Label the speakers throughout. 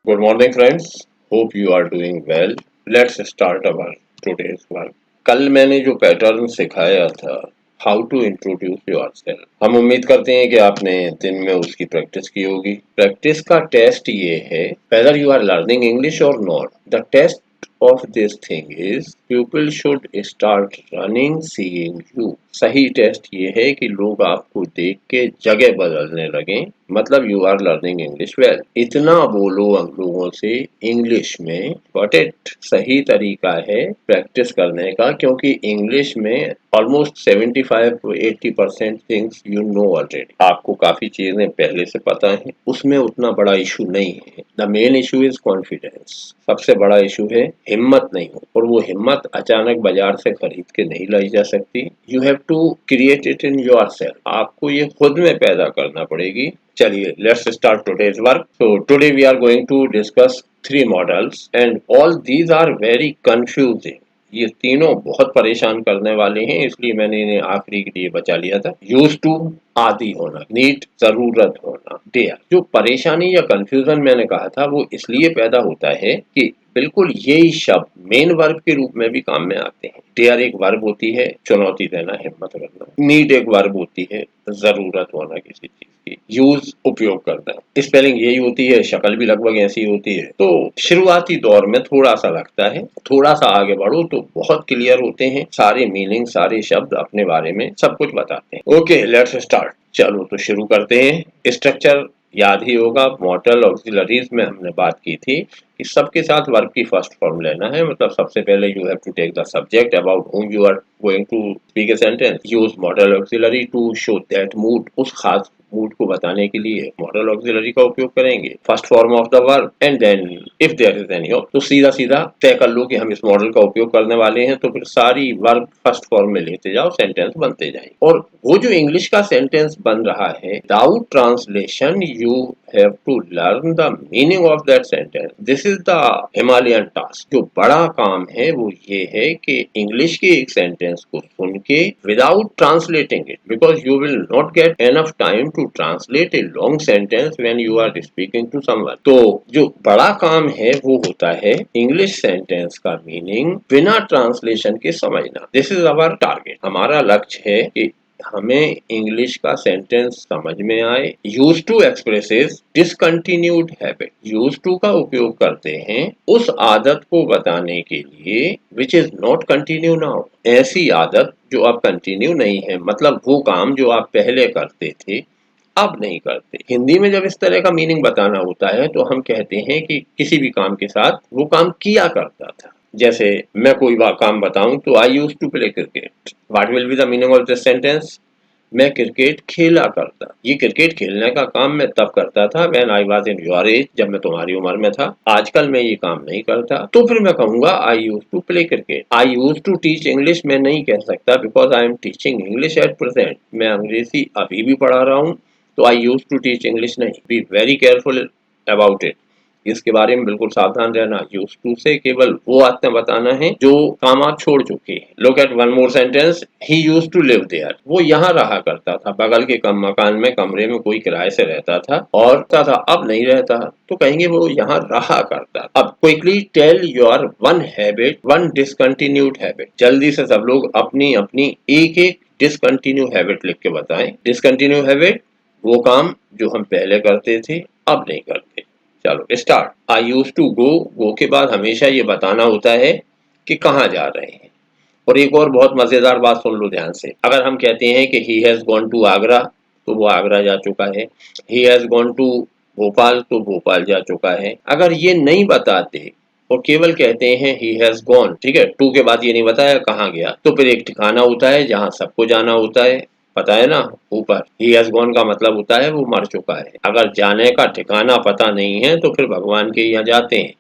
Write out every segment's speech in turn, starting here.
Speaker 1: Good morning, friends. Hope you are doing well. Let's start our today's work. कल मैंने जो pattern सिखाया था, हाउ टू इंट्रोड्यूस योरसेल्फ, हम उम्मीद करते हैं कि आपने दिन में उसकी प्रैक्टिस की होगी। प्रैक्टिस का टेस्ट ये है, whether you are learning English or not. The test of this thing is people should start running seeing you. सही टेस्ट ये है कि लोग आपको देख के जगह बदलने लगें, मतलब you are learning English well. इतना बोलो लोगों से इंग्लिश में, गॉट इट। सही तरीका है प्रैक्टिस करने का, क्योंकि इंग्लिश में almost 75 to 80% things you know already. आपको काफी चीजें पहले से पता है, उसमें उतना बड़ा इशू नहीं है। The main issue is confidence. सबसे बड़ा इशू है हिम्मत नहीं हो, और वो हिम्मत अचानक बाजार से खरीद के नहीं लाई जा सकती। You have to create it in yourself. आपको ये खुद में पैदा करना पड़ेगी। चलिए, let's start today's work. So today we are going to discuss 3 models and all these are very confusing. ये तीनों बहुत परेशान करने वाले हैं, इसलिए मैंने इन्हें आखिरी के लिए बचा लिया था। यूज टू आदि होना, नीड जरूरत होना, डेयर। जो परेशानी या कंफ्यूजन मैंने कहा था वो इसलिए पैदा होता है कि बिल्कुल यही शब्द मेन वर्ब के रूप में भी काम में आते हैं। डेयर एक वर्ब होती है, चुनौती देना, हिम्मत करना। नीड एक वर्ब होती है, जरूरत होना किसी चीज की। यूज उपयोग करना, स्पेलिंग यही होती है, शक्ल भी लगभग ऐसी होती है। तो शुरुआती दौर में थोड़ा सा लगता है, थोड़ा सा आगे बढ़ो तो बहुत क्लियर होते हैं। सारे मीनिंग, सारे शब्द अपने बारे में सब कुछ बताते हैं। Okay, let's start. चलो तो शुरू करते हैं। स्ट्रक्चर याद ही होगा, मॉडल ऑक्सिलरीज में हमने बात की थी कि सबके साथ वर्ब की फर्स्ट फॉर्म लेना है। मतलब सबसे पहले you have to take the subject about whom you are going to speak a sentence. Use modal auxiliary to show that mood. उस खास मूड को बताने के लिए मॉडल ऑक्सिलरी का उपयोग करेंगे। First form of the verb and then if there is any of, तो सीधा सीधा तय कर लो कि हम इस मॉडल का उपयोग करने वाले हैं, तो फिर सारी वर्ब फर्स्ट फॉर्म में लेते जाओ, सेंटेंस बनते जाए। और वो जो इंग्लिश का सेंटेंस बन रहा है, without translation you have to learn the meaning of that sentence. This is the Himalayan task. जो बड़ा काम है वो ये है कि इंग्लिश के एक सेंटेंस को सुन के without translating it, because you will not get enough time to translate a long sentence when you are speaking to someone. तो जो बड़ा काम है वो होता है इंग्लिश सेंटेंस का मीनिंग बिना ट्रांसलेशन के समझना। This is our target. हमारा लक्ष्य है कि हमें इंग्लिश का सेंटेंस समझ में आए। Use to expresses discontinued habit. Use to का उपयोग करते हैं उस आदत को बताने के लिए which is not continue now. ऐसी आदत जो अब कंटिन्यू नहीं है, मतलब वो काम जो आप पहले करते थे अब नहीं करते। हिंदी में जब इस तरह का मीनिंग बताना होता है तो हम कहते हैं कि किसी भी काम के साथ वो काम किया करता था। जैसे मैं कोई काम बताऊं तो I use to play cricket. What will be the meaning of this sentence? मैं क्रिकेट खेला करता। ये क्रिकेट खेलने का काम मैं तब करता था when I was in your age, जब मैं तुम्हारी उम्र में था। आजकल मैं ये काम नहीं करता, तो फिर मैं कहूंगा I use to play cricket. I use to teach English मैं नहीं कह सकता, because I am teaching English at present. मैं अंग्रेजी अभी भी पढ़ा रहा हूँ, तो I use to teach English नहीं। Be very careful about it. इसके बारे में बिल्कुल सावधान रहना। यूज टू से केवल वो आदतें बताना है जो काम आप छोड़ चुके हैं। Look at one more sentence. He use to live there. वो यहाँ रहा करता था, बगल के मकान में, कमरे में कोई किराए से रहता था और था, अब नहीं रहता, तो कहेंगे वो यहाँ रहा करता। अब quickly tell your one habit, one discontinued habit. जल्दी से सब लोग अपनी अपनी एक एक डिसकंटिन्यू हैबिट लिख के बताएं। डिसकंटिन्यू हैबिट वो काम जो हम पहले करते थे अब नहीं करते। चलो start. I use to go. Go के बाद हमेशा ये बताना होता है कि कहाँ जा रहे हैं। और एक और बहुत मजेदार बात सुन लो ध्यान से। अगर हम कहते हैं कि he has gone to Agra, तो वो आगरा जा चुका है। He has gone to Bhopal, तो भोपाल जा चुका है। अगर ये नहीं बताते और केवल कहते हैं ही हैज गॉन, ठीक है, टू के बाद ये नहीं बताया कहाँ गया, तो फिर एक ठिकाना होता है जहाँ सबको जाना होता है, पता है ना, ऊपर। ही हैज गॉन का मतलब होता है वो मर चुका है। अगर जाने का ठिकाना पता नहीं है तो फिर भगवान के यहाँ जाते हैं।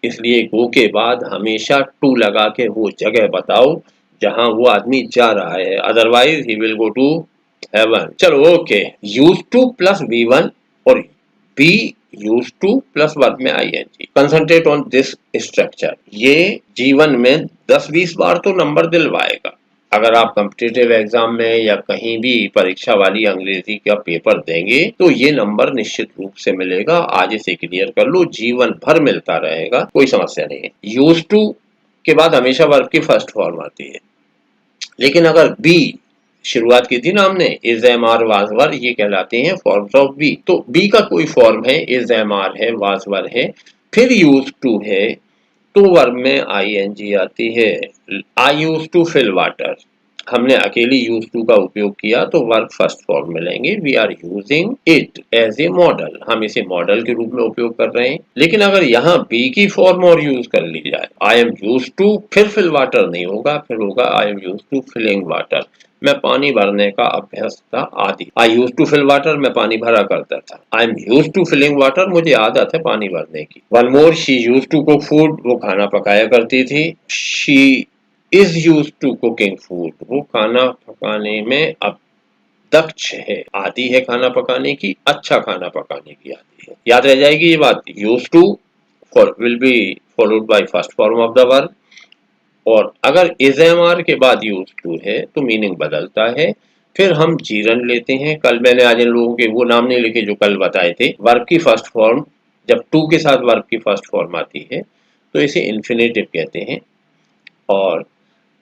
Speaker 1: इसलिए गो के बाद हमेशा टू लगा के वो जगह बताओ जहां वो आदमी जा रहा है, otherwise he will go to heaven. चलो okay. Use to plus V1 और be use to plus verb में ING। Concentrate on this structure. ये जीवन में 10-20 बार तो नंबर दिलवाएगा। अगर आप कॉम्पिटिटिव एग्जाम में या कहीं भी परीक्षा वाली अंग्रेजी का पेपर देंगे तो ये नंबर निश्चित रूप से मिलेगा। आज इसे क्लियर कर लो, जीवन भर मिलता रहेगा, कोई समस्या नहीं है। यूज टू के बाद हमेशा वर्ब की फर्स्ट फॉर्म आती है, लेकिन अगर बी शुरुआत की थी ना हमने, is am are was were, ये कहलाते हैं फॉर्म्स ऑफ बी। तो बी का कोई फॉर्म है, इज एम आर है, वाज वर है, फिर यूज टू है, तो वर्ब में आई एन जी आती है। आई यूज टू फिल वाटर, हमने अकेली यूज टू का उपयोग किया तो वर्ब फर्स्ट फॉर्म में लेंगे। We are using it as a modal, हम इसे मॉडल के रूप में उपयोग कर रहे हैं। लेकिन अगर यहाँ बी की फॉर्म और यूज कर ली जाए, आई एम यूज टू, फिर फिल वाटर नहीं होगा, फिर होगा I am use to filling water, मैं पानी भरने का अभ्यस्त था आदि। I use to fill water, मैं पानी भरा करता था। I am use to filling water, मुझे आदत है पानी भरने की। One more, she use to cook food, वो खाना पकाया करती थी। She is use to cooking food, वो खाना पकाने में अब दक्ष है, आदि है खाना पकाने की, अच्छा खाना पकाने की आदि है। याद रह जाएगी ये बात। Use to will be followed by first form of the verb, और अगर इज एम आर के बाद यूज टू है तो मीनिंग बदलता है। फिर हम जीरन लेते हैं। कल मैंने आज इन लोगों के वो नाम नहीं लिखे जो कल बताए थे। वर्ब की फर्स्ट फॉर्म, जब टू के साथ वर्ब की फर्स्ट फॉर्म आती है तो इसे इन्फिनेटिव कहते हैं, और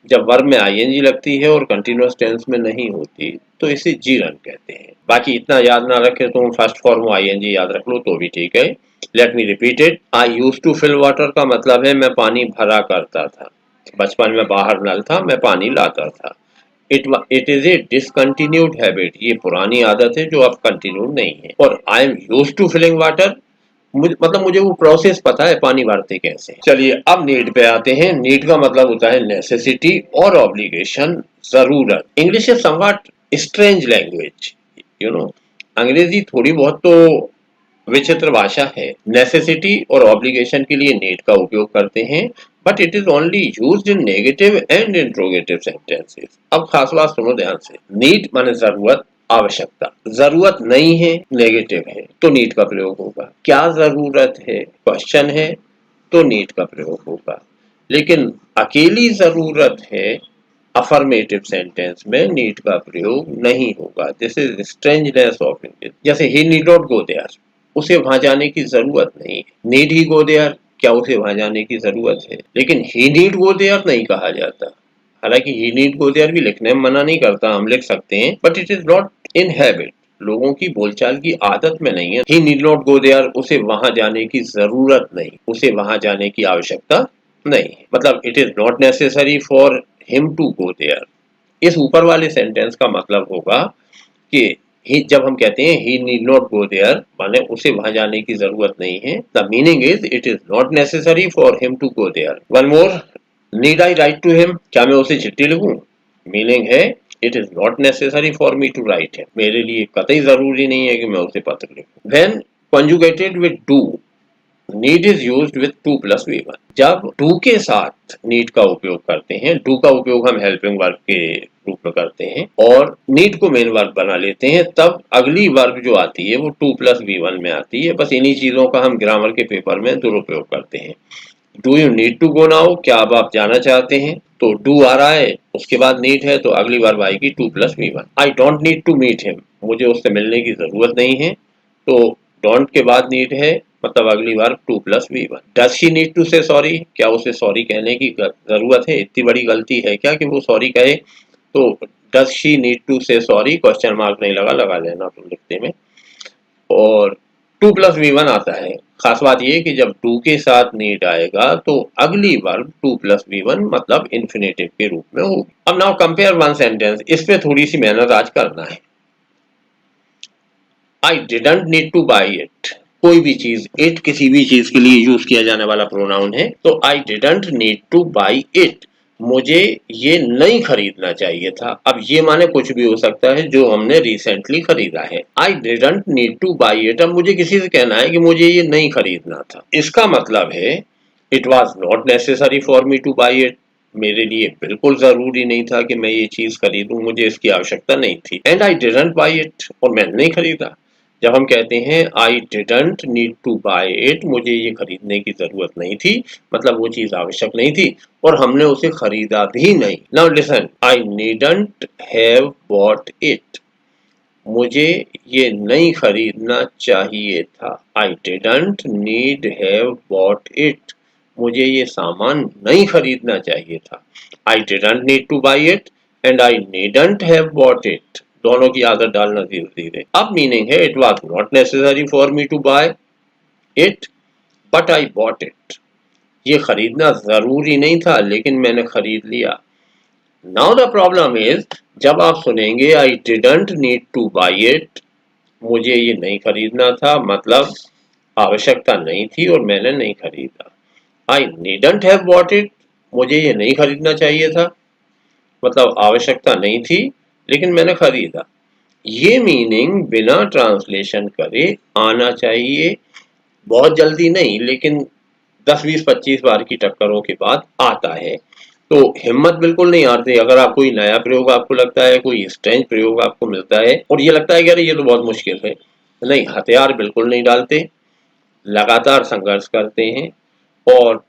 Speaker 1: जब वर्ब में आईएनजी लगती है और कंटिन्यूअस टेंस में नहीं होती तो इसे जीरन कहते हैं। बाकी इतना याद ना रखे तो फर्स्ट फॉर्म आईएनजी याद रख लो तो भी ठीक है। Let me repeat it. I use to fill water का मतलब है मैं पानी भरा करता था। बचपन में बाहर नल था, मैं पानी लाता था। It is a discontinued habit, ये पुरानी आदत है जो अब कंटिन्यू नहीं है। और I am use to filling water, मतलब मुझे वो प्रोसेस पता है पानी भरते कैसे। चलिए अब नीड पे आते हैं। नीड का मतलब होता है नेसेसिटी और ऑब्लिगेशन, जरूरत। English is somewhat strange language, you know. अंग्रेजी थोड़ी बहुत तो विचित्र भाषा है। नेसेसिटी और ऑब्लिगेशन के लिए नीड का उपयोग करते हैं, but it is only used in negative and interrogative sentences. अब खास बात सुनो ध्यान से। नीड माने जरूरत, आवश्यकता। जरूरत नहीं है, नेगेटिव है, तो नीड का प्रयोग होगा। क्या जरूरत है, क्वेश्चन है, तो नीड का प्रयोग होगा। लेकिन अकेली जरूरत है, अफर्मेटिव सेंटेंस में नीड का प्रयोग नहीं होगा। This is strangeness of English. जैसे ही नीड नॉट गो देयर, उसे वहां जाने की जरूरत नहीं है। नीड ही गो देयर, क्या उसे वहां जाने की जरूरत है? लेकिन ही नीड गो देयर नहीं कहा जाता। हालांकि ही नीड गो देयर भी लिखने में मना नहीं करता, हम लिख सकते हैं, but it is not in habit, लोगों की बोलचाल की आदत में नहीं है। ही नीड नॉट गो देयर, उसे वहां जाने की जरूरत नहीं, उसे वहां जाने की आवश्यकता नहीं। मतलब it is not necessary for him to go there. इस ऊपर वाले सेंटेंस का मतलब होगा कि ही, जब हम कहते हैं he need not go there, माने उसे वहां जाने की जरूरत नहीं है। The meaning is it is not necessary for him to go there. One more, need I write to him, क्या मैं उसे चिट्ठी लिखूं? मीनिंग है it is not necessary for me to write him, मेरे लिए कतई जरूरी नहीं है कि मैं उसे पत्र लिखूं। When conjugated with do, need is used with to plus V one. जब डू के साथ नीड का उपयोग करते हैं, डू का उपयोग हम हेल्पिंग वर्ब के रूप में करते हैं और नीड को मेन वर्ब बना लेते हैं, तब अगली वर्ब जो आती है वो टू प्लस वी वन में आती है। बस इन्हीं चीजों का हम ग्रामर के पेपर में दुरुपयोग करते हैं। Do you need to go now, क्या अब आप जाना चाहते हैं? तो डू आ रहा है, उसके बाद नीड है, तो अगली वर्ब आएगी to plus V one. I don't need to meet him, मुझे उससे मिलने की जरूरत नहीं है, तो डोंट के बाद नीड है, मतलब अगली बार to plus V one. Does she need to say sorry, क्या उसे सॉरी कहने की जरूरत है? इतनी बड़ी गलती है क्या कि वो सॉरी कहे? तो does she need to say sorry, question mark नहीं लगा लेना तुम लिखते में। और टू प्लस वी वन आता है। खास बात यह कि जब टू के साथ नीड आएगा तो अगली verb to plus V one मतलब इन्फिनेटिव के रूप में होगी। अब नाउ कंपेयर वन सेंटेंस, इस पे थोड़ी सी मेहनत आज करना है। आई didn't need to buy it, कोई भी चीज, इट किसी भी चीज के लिए यूज किया जाने वाला प्रोनाउन है, तो आई didn't need to buy it, मुझे ये नहीं खरीदना चाहिए था। अब ये माने कुछ भी हो सकता है जो हमने रिसेंटली खरीदा है। आई didn't need to buy it, अब मुझे किसी से कहना है कि मुझे ये नहीं खरीदना था, इसका मतलब है it was not necessary for me to buy it, मेरे लिए बिल्कुल जरूरी नहीं था कि मैं ये चीज खरीदूं, मुझे इसकी आवश्यकता नहीं थी। And I didn't buy it, और मैंने नहीं खरीदा। जब हम कहते हैं I didn't need to buy it, मुझे ये खरीदने की जरूरत नहीं थी, मतलब वो चीज आवश्यक नहीं थी और हमने उसे खरीदा भी नहीं। Now listen, I needn't have bought it, मुझे ये नहीं खरीदना चाहिए था। I didn't need have bought it, मुझे ये सामान नहीं खरीदना चाहिए था। I didn't need to buy it and I needn't have bought it, दोनों की आदत डालना धीरे धीरे। अब मीनिंग है it was not necessary for me to buy it but I bought it, ये खरीदना जरूरी नहीं था लेकिन मैंने खरीद लिया। नाउ द प्रॉब्लम इज, जब आप सुनेंगे आई didn't need to buy it, मुझे ये नहीं खरीदना था मतलब आवश्यकता नहीं थी और मैंने नहीं खरीदा। आई नीडंट हैव बॉट इट, मुझे ये नहीं खरीदना चाहिए था मतलब आवश्यकता नहीं थी लेकिन मैंने खरीदा। ये मीनिंग बिना ट्रांसलेशन करे आना चाहिए, बहुत जल्दी नहीं लेकिन 10 20 25 बार की टक्करों के बाद आता है। तो हिम्मत बिल्कुल नहीं हारते। अगर आप कोई नया प्रयोग आपको लगता है, कोई स्ट्रेंज प्रयोग आपको मिलता है और ये लगता है कि अरे ये तो बहुत मुश्किल है, नहीं, हथियार बिल्कुल नहीं डालते, लगातार संघर्ष करते हैं और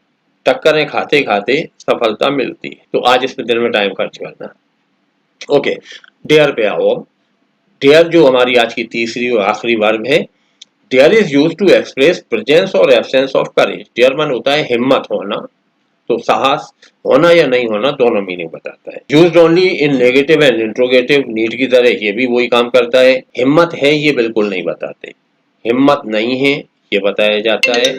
Speaker 1: टक्करें खाते खाते सफलता मिलती है। तो आज इस पे दिन में टाइम खर्च करना। ओके, डेयर पे आओ। डेयर जो हमारी आज की तीसरी और आखिरी वर्ब है, dare is use to express presence और एब्सेंस ऑफ करेज। डेयर मन होता है हिम्मत होना, तो साहस होना या नहीं होना दोनों मीनिंग बताता है। Used only in negative and interrogative, need की तरह ये भी वही काम करता है। हिम्मत है ये बिल्कुल नहीं बताते, हिम्मत नहीं है ये बताया जाता है।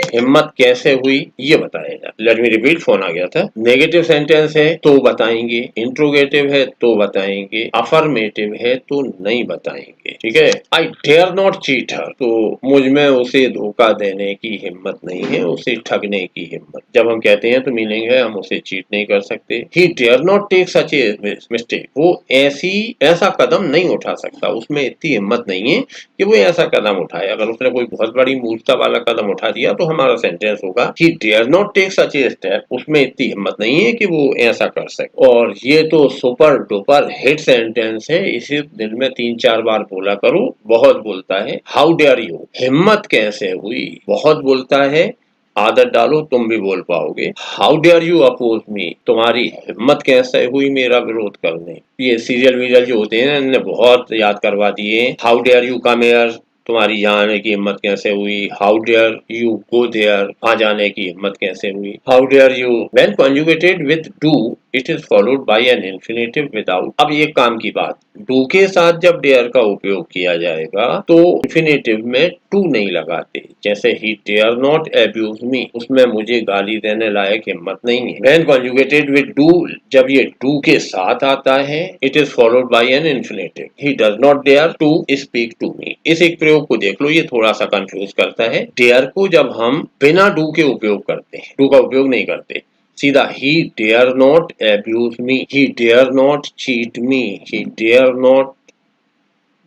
Speaker 1: हिम्मत कैसे हुई ये बताया जाता। लेट मी रिपीट, फोन आ गया था। नेगेटिव सेंटेंस है तो बताएंगे, इंट्रोगेटिव है तो बताएंगे, अफर्मेटिव है तो नहीं बताएंगे। ठीक है। आई डेयर नॉट चीट हर, तो मुझ में उसे धोखा देने की हिम्मत नहीं है, उसे ठगने की हिम्मत। जब हम कहते हैं तो मीनिंग है हम उसे चीट नहीं कर सकते। He dare not take such a mistake, वो ऐसा कदम नहीं उठा सकता, उसमें इतनी हिम्मत नहीं है कि वो ऐसा कदम उठाए। अगर उसने कोई बहुत बड़ी मूर्खता वाला कदम उठा दिया तो हमारा सेंटेंस होगा he dare not take such a step, उसमें इतनी हिम्मत नहीं है कि वो ऐसा कर सके। और ये तो सुपर डुपर हिट सेंटेंस है, इसे दिन में 3 4 बार बोला करो, बहुत बोलता है। हाउ डेयर यू, हिम्मत कैसे हुई, बहुत बोलता है, आदत डालो तुम भी बोल पाओगे। हाउ डेयर यू अपोज मी, तुम्हारी हिम्मत कैसे हुई मेरा विरोध करने। ये सीरियल वीरियल जो होते हैं इन्होंने बहुत याद करवा दिए। How dare you come here, तुम्हारी यहाँ आने की हिम्मत कैसे हुई। How dare you go there, वहां जाने की हिम्मत कैसे हुई। How dare you, when conjugated with do it is followed by an infinitive without. अब ये काम की बात, डू के साथ जब डेयर का उपयोग किया जाएगा तो इन्फिनेटिव में टू नहीं लगाते। जैसे he dare not abuse me, उसमें मुझे गाली देने लायक हिम्मत नहीं है। व्हेन कॉन्जुगेटेड विद डू, जब ये डू के साथ आता है, it is followed by an infinitive. He does not dare to speak to me. इस एक प्रयोग को देख लो, ये थोड़ा सा कंफ्यूज करता है। डेयर को जब हम बिना डू के उपयोग करते हैं, डू का उपयोग नहीं करते, सीधा ही dare not abuse me, he dare not cheat me, he dare not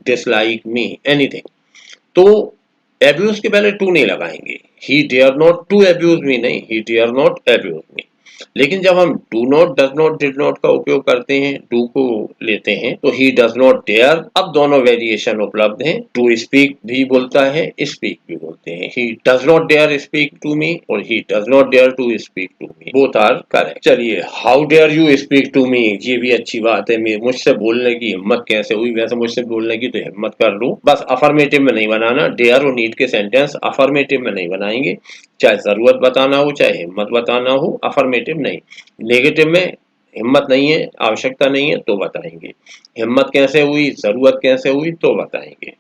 Speaker 1: dislike me, anything. तो अब्यूज के पहले टू नहीं लगाएंगे। He dare not to abuse me नहीं, he dare not abuse me. लेकिन जब हम do not, does not, did not का उपयोग करते हैं, डू को लेते हैं, तो ही डज नॉट डेयर। अब दोनों वेरिएशन उपलब्ध हैं, टू स्पीक भी बोलता है, स्पीक भी बोलते हैं। He does not dare speak to me और he does not dare to speak to me, both are correct. चलिए, how dare you speak to me, ये भी अच्छी बात है। मुझसे बोलने की हिम्मत कैसे हुई, वैसे मुझसे बोलने की तो हिम्मत कर लूं। बस अफर्मेटिव में नहीं बनाना, डेयर और नीड के सेंटेंस अफर्मेटिव में नहीं बनाएंगे, चाहे जरूरत बताना हो चाहे हिम्मत बताना हो, अफर्मेटिव नहीं। नेगेटिव में हिम्मत नहीं है, आवश्यकता नहीं है तो बताएंगे। हिम्मत कैसे हुई, जरूरत कैसे हुई तो बताएंगे।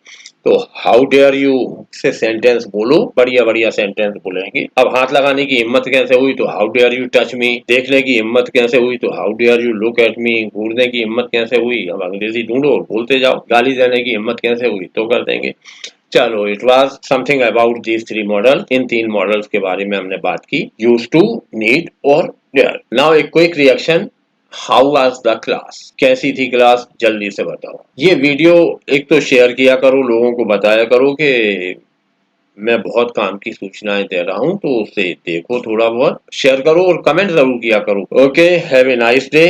Speaker 1: तो हाउ डेयर यू से सेंटेंस बोलो, बढ़िया बढ़िया सेंटेंस बोलेंगे। अब हाथ लगाने की हिम्मत कैसे हुई तो how dare you touch me, देखने की हिम्मत कैसे हुई तो how dare you look at me, घूरने की हिम्मत कैसे हुई, अब अंग्रेजी ढूंढो और बोलते जाओ। गाली देने की हिम्मत कैसे हुई तो कर देंगे। चलो, it was something about these 3 model. In 3 models के बारे में हमने बात की, यूज टू, नीड और डेयर। नाउ एक quick reaction, how was the class, कैसी थी क्लास, जल्दी से बताओ। ये वीडियो एक तो शेयर किया करो, लोगों को बताया करो कि मैं बहुत काम की सूचनाएं दे रहा हूं, तो उसे देखो, थोड़ा बहुत शेयर करो और कमेंट जरूर किया करो। Okay, have a nice day.